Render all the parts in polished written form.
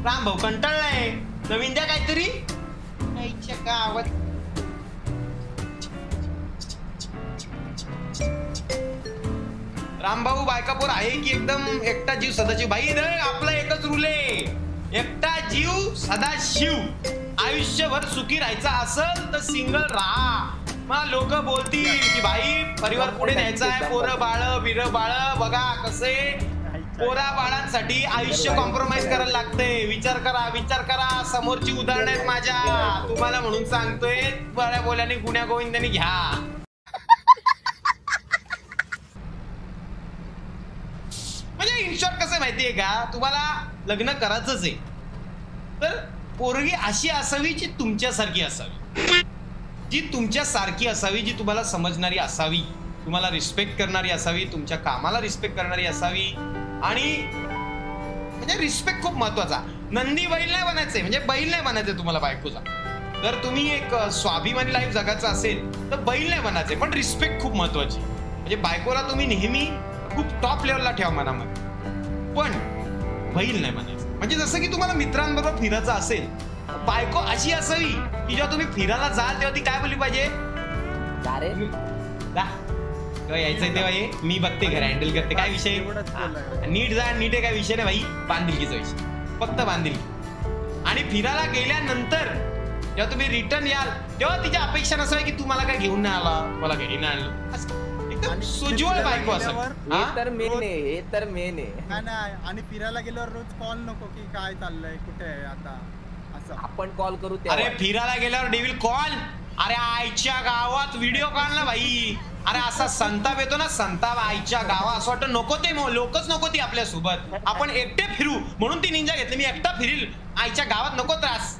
राम भाऊ कंटाळलाय, नवीन द्या काहीतरी. आईच्या गावात रामभाऊ बायकापूर आहे की एकदम एकटा जीव सदाशिव. भाई आपला एकच रूल आहे, एकटा जीव सदाशिव. आयुष्यभर सुखी राहायचं असेल तर सिंगल राहा. मग लोक बोलतील की भाई परिवार पुढे न्यायचा आहे, पोरं बाळ बिर बाळ. बघा कसे पोरा बाळांसाठी आयुष्य कॉम्प्रोमाइज करायला लागते. विचार करा, समोरची उदाहरणं आहेत माझ्या, तुम्हाला म्हणून सांगतोय. बऱ्या बोल्याने गुण्या गोविंदाने घ्या. म्हणजे इन शॉर्ट कसं माहितीये का, तुम्हाला लग्न करायचंच आहे तर पोरगी अशी असावी जी तुमच्यासारखी असावी, जी तुमच्यासारखी असावी, जी तुम्हाला समजणारी असावी, तुम्हाला रिस्पेक्ट करणारी असावी, तुमच्या कामाला रिस्पेक्ट करणारी असावी. आणि म्हणजे रिस्पेक्ट खूप महत्वाचा. नंदी बैल नाही बनायचंय, म्हणजे बैल नाही बनायचंय तुम्हाला बायकोचा. जर तुम्ही एक स्वाभिमानी लाईफ जगायचं असेल तर बैल नाही बनायचंय, पण रिस्पेक्ट खूप महत्वाची. म्हणजे बायकोला तुम्ही नेहमी खूप टॉप लेवलला ठेवा मनामध्ये, पण बैल नाही बनायचं. म्हणजे जसं की तुम्हाला मित्रांबरोबर फिरायचं असेल, बायको अशी असावी की जेव्हा तुम्ही फिरायला जाल तेव्हा ती काय बोलली पाहिजे, यायचंय तेव्हा ये, मी बघते घर हँडल करते, काय विषय नीट जा, नीट आहे काय विषय नाही भाई, बांधिलकीचा विषय, फक्त बांधिलकी. आणि फिरायला गेल्यानंतर जेव्हा तुम्ही रिटर्न याल तेव्हा तिच्या अपेक्षा नसावी की तुम्हाला काय घेऊन नाही आला, मला काही नाही आणलं. एकदम सुज्वळ बायको असावी. तर मेन आहे. आणि फिरायला गेल्यावर रोज कॉल नको की काय चाललंय, कुठे आहे आता, असं आपण कॉल करू. अरे फिरायला गेल्यावर डेव्हिल कॉल, अरे आईच्या गावात व्हिडिओ कॉल ना भाई. अरे असा संताप येतो ना, संताप आईच्या गावात, असं वाटतं नको ते लोकच नको ती आपल्या सोबत, आपण एकटे फिरू. म्हणून ती निंजा घेतली, मी एकटा फिरील आईच्या गावात, नको त्रास.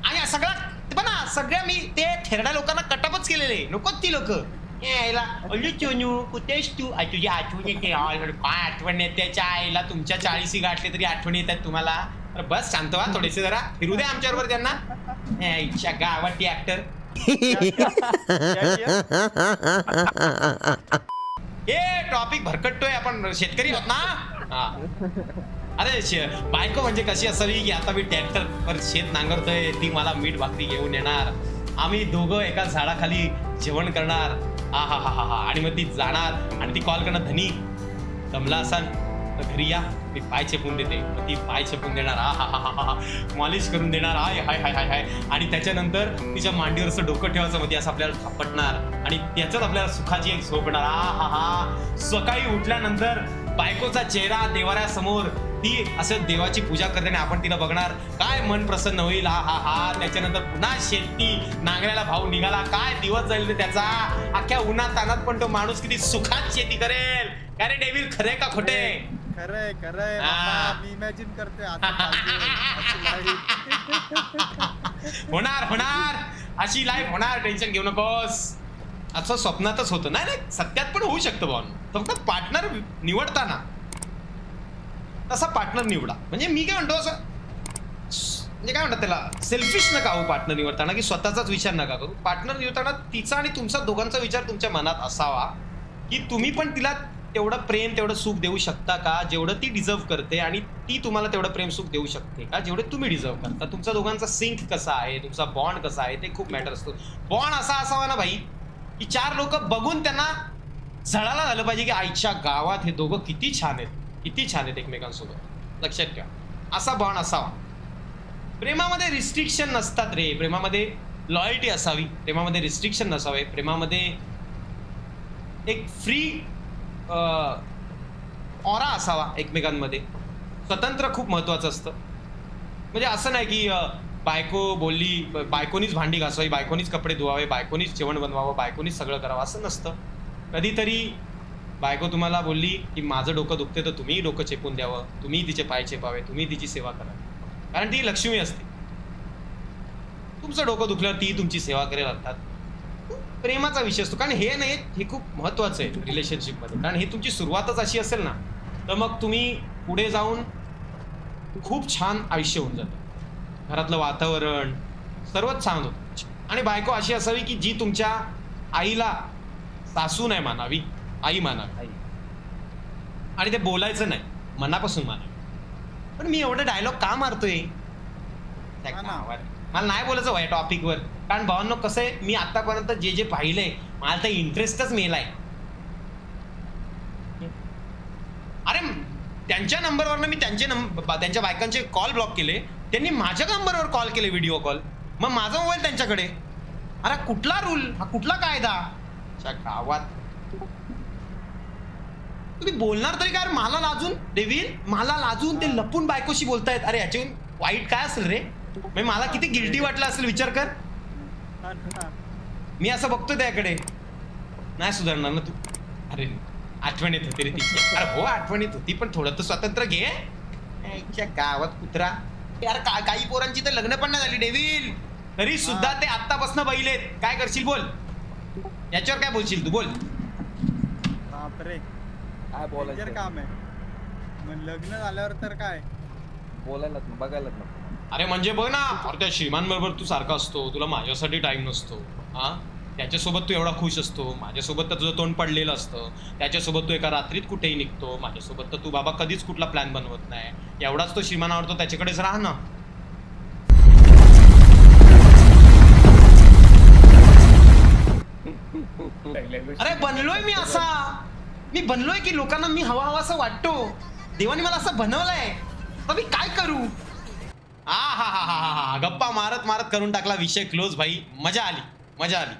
आणि सगळं पण सगळ्या मी ते थेरड्या लोकांना कटअपच केलेले, नकोच ती लोक. कुठेच तू, तुझी आठवण येते, काय आठवण येते त्याच्या आईला. तुमच्या 40 गाठले तरी आठवण येतात तुम्हाला. अरे बस शांत व्हा, थोडेसे जरा फिरू दे आमच्या बरोबर त्यांना. आईच्या गावात ती ऍक्टर. हे टॉपिक भरकटतोय, आपण शेतकरी होत ना. अरे बायको म्हणजे कशी असावी की आता मी ट्रॅक्टर शेत नांगरतोय, ती मला मीठ भाकरी घेऊन येणार, आम्ही दोघं एका झाडाखाली जेवण करणार. हा हा हा हा. आणि मग ती जाणार आणि ती कॉल करणार, धनी दमला असाल तर घरी या, मी पाय चेपून देते. मग ती पाय चेपून देणार, हा हा हा हा, मॉलिश करून देणार, हाय हाय हाय हाय हाय. आणि त्याच्यानंतर तिच्या मांडीवर असं डोकं ठेवायचं, मध्ये असं आपल्याला थापटणार आणि त्याच्यात आपल्याला सुखाची एक झोप येणार. हा हा हा. सकाळी उठल्यानंतर बायकोचा चेहरा देवाऱ्यासमोर, ती असं देवाची पूजा करते आणि आपण तिला बघणार, काय मन प्रसन्न होईल. हा हा हा. त्याच्यानंतर पुन्हा शेती नांगऱ्याला भाऊ निघाला, काय दिवस जाईल त्याचा. अख्ख्या उन्हात तानात पण तो माणूस किती सुखात शेती करेल. काय रे डेव्हिल, खरे का खोटे? खरंय खरंय, मी इमॅजिन करते होणार होणार, अशी लाईफ होणार, टेन्शन घेऊ नकोस. असं स्वप्नातच होतं, नाही नाही सत्यात पण होऊ शकतं भाऊ. फक्त पार्टनर निवडताना तसा पार्टनर निवडा. म्हणजे मी काय म्हणतो असं, म्हणजे काय म्हणतात त्याला, सेल्फिश नका हो पार्टनर निवडताना, की स्वतःचाच विचार नका करू. पार्टनर निवडताना तिचा आणि तुमचा दोघांचा विचार तुमच्या मनात असावा की तुम्ही पण तिला तेवढं प्रेम तेवढं सुख देऊ शकता का जेवढं ती डिझर्व करते, आणि ती तुम्हाला तेवढं प्रेम सुख देऊ शकते का जेवढे तुम्ही डिझर्व करता. तुमचा दोघांचा सिंक कसा आहे, तुमचा बॉन्ड कसा आहे, ते खूप मॅटर असतो. बॉन्ड असा असावा ना भाई की 4 लोक बघून त्यांना झळाला झालं पाहिजे की आईच्या गावात हे दोघं किती छान आहेत, किती छान आहेत एकमेकांसोबत. लक्षात ठेवा, असा बॉन्ड असावा. प्रेमामध्ये रिस्ट्रिक्शन नसतात रे, प्रेमामध्ये लॉयल्टी असावी, प्रेमामध्ये रिस्ट्रिक्शन नसावे, प्रेमामध्ये एक फ्री ऑरा असावा एकमेकांमध्ये. स्वतंत्र खूप महत्वाचं असतं. म्हणजे असं नाही की बायको बोलली, बायकोनीच भांडी घासावी, बायकोनीच कपडे धुवावे, बायकोनीच जेवण बनवावं, बायकोनीच सगळं करावं, असं नसतं. कधीतरी बायको तुम्हाला बोलली की माझं डोकं दुखते तर तुम्ही डोकं चेपून द्यावं, तुम्ही तिचे पाय चेपावे, तुम्ही तिची सेवा करावी, कारण ती लक्ष्मी असते. तुमचं डोकं दुखल्यावर ती तुमची सेवा करेल. अर्थात प्रेमाचा विषय असतो, कारण हे नाही, हे खूप महत्वाचं आहे रिलेशनशिपमध्ये. कारण हे तुमची सुरुवातच अशी असेल ना, तर मग तुम्ही पुढे जाऊन खूप छान आयुष्य होऊन जातं. घरातलं वातावरण सर्वच छान होतं. आणि बायको अशी असावी की जी तुमच्या आईला सासू नाही मानावी, आई मानावी. आणि ते बोलायचं नाही, मनापासून मानावी. पण मी एवढं डायलॉग का मारतोय त्या हा ना. गावात? मला नाही बोलायचं या टॉपिकवर, कारण भावांनो कसं आहे, मी आतापर्यंत जे जे पाहिलंय मला तर इंटरेस्टच मेलाय. अरे त्यांच्या नंबरवरनं मी त्यांच्या बायकांचे कॉल ब्लॉक केले, त्यांनी माझ्या नंबरवर कॉल केले व्हिडिओ कॉल, मग माझा मोबाईल त्यांच्याकडे. अरे कुठला रूल हा, कुठला कायदा गावात? तुम्ही बोलणार तरी काय? मला लाजून डेव्हिल, मला लाजून ते लपून बायकोशी बोलतायत. अरे याच्याहून वाईट काय असेल रे? म्हणजे मला किती गिल्टी वाटलं असेल विचार कर. हा ना. मी असं बघतोय त्याकडे, नाही सुधारणार ना तू. अरे आठवण येत होती रे तिची. अरे हो आठवण येत होती, पण थोडं तर स्वातंत्र्य घे. याच्या गावात कुत्रा यार. काही पोरांची तर लग्न पण नाही झाली डेव्हिल, तरी सुद्धा ते आत्तापासून बैलेत. काय करशील बोल, याच्यावर काय बोलशील तू? बोल. बापरे, काय डेंजर बोलायचं? काम आहे. मग लग्न झाल्यावर तर काय? बोलायलाच ना, बघायलाच ना. अरे म्हणजे बघ ना, अरे त्या श्रीमान बरोबर तू सारखा असतो, तुला माझ्यासाठी टाइम नसतो. हा, त्याच्यासोबत तू एवढा खुश असतो, माझ्यासोबत तर तुझं तोंड पडलेलं असतं. त्याच्यासोबत तू एका रात्रीत कुठेही निघतो, माझ्यासोबत तर तू बाबा कधीच कुठला प्लॅन बनवत नाही. एवढाच तो श्रीमान आवडतो, त्याच्याकडेच राहा ना. अरे बनलोय मी असा, मी बनलोय की लोकांना मी हवा हवा असं वाटतो. देवाने मला असं बनवलंय, तर मी काय करू? हा हा हा हा हा, गप्पा मारत मारत करून टाकला विषय क्लोज भाई. मजा आली, मजा आली.